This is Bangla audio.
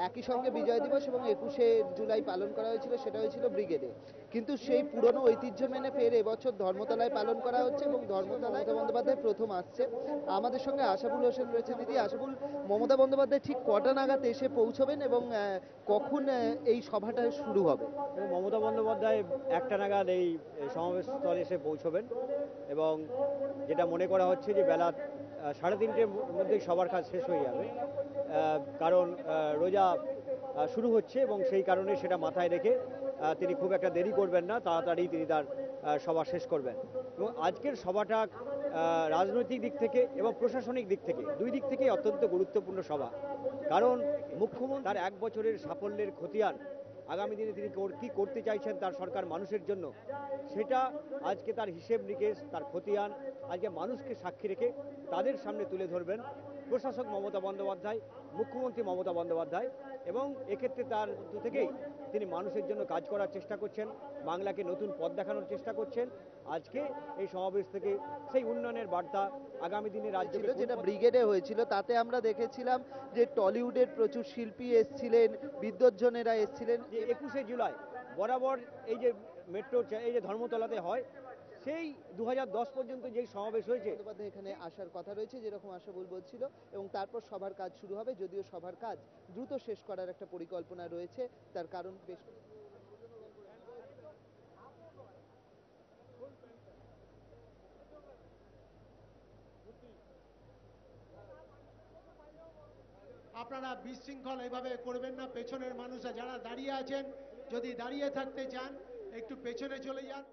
একই সঙ্গে বিজয় দিবস এবং 21শে জুলাই পালন করা হয়েছিল, সেটা হয়েছিল ব্রিগেডে। কিন্তু সেই পুরনো ঐতিহ্য মেনে ফের এবছর ধর্মতলায় পালন করা হচ্ছে এবং ধর্মতলায় মমতা বন্দ্যোপাধ্যায় প্রথম আসছে। আমাদের সঙ্গে আশাবুল হোসেন রয়েছে। দিদি আশাবুল, মমতা বন্দ্যোপাধ্যায় ঠিক কটা নাগাদ এসে পৌঁছবেন এবং কখন এই সভাটা শুরু হবে? মমতা বন্দ্যোপাধ্যায় একটা নাগাদ এই সমাবেশ স্থলে এসে পৌঁছবেন এবং যেটা মনে করা হচ্ছে যে বেলা 3:30-র মধ্যেই সবার কাজ শেষ হয়ে যাবে, কারণ রোজা শুরু হচ্ছে এবং সেই কারণে সেটা মাথায় রেখে তিনি খুব একটা দেরি করবেন না, তাড়াতাড়ি তিনি তার সভা শেষ করবেন। এবং আজকের সভাটা রাজনৈতিক দিক থেকে এবং প্রশাসনিক দিক থেকে দুই দিক থেকেই অত্যন্ত গুরুত্বপূর্ণ সভা, কারণ মুখ্যমন্ত্রী তার 1 বছরের সাফল্যের খতিয়ান আগামী দিনে তিনি কি করতে চাইছেন তার সরকার মানুষের জন্য, সেটা আজকে তার হিসেব নিকেশ, তার খতিয়ান আজকে মানুষকে সাক্ষী রেখে তাদের সামনে তুলে ধরবেন প্রশাসক মমতা বন্দ্যোপাধ্যায়, মুখ্যমন্ত্রী মমতা বন্দ্যোপাধ্যায়। এবং এক্ষেত্রে তার মধ্য থেকেই তিনি মানুষের জন্য কাজ করার চেষ্টা করছেন, বাংলাকে নতুন পথ দেখানোর চেষ্টা করছেন। আজকে এই সমাবেশ থেকে সেই উন্নয়নের বার্তা আগামী দিনে রাজ্যে যেটা ব্রিগেডে হয়েছিল তাতে আমরা দেখেছিলাম যে টলিউডের প্রচুর শিল্পী এসছিলেন, বিদ্বজ্জনেরা এসছিলেন। 21শে জুলাই বরাবর এই যে মেট্রো, এই যে ধর্মতলাতে হয়, সেই 2010 পর্যন্ত যে সমাবেশ হয়েছে এখানে আসার কথা রয়েছে, যেরকম আশাবুল বলছিল, এবং তারপর সবার কাজ শুরু হবে। যদিও সবার কাজ দ্রুত শেষ করার একটা পরিকল্পনা রয়েছে, তার কারণ বেশ আপনারা বিশৃঙ্খল এভাবে করবেন না। পেছনের মানুষরা যারা দাঁড়িয়ে আছেন, যদি দাঁড়িয়ে থাকতে চান একটু পেছনে চলে যান।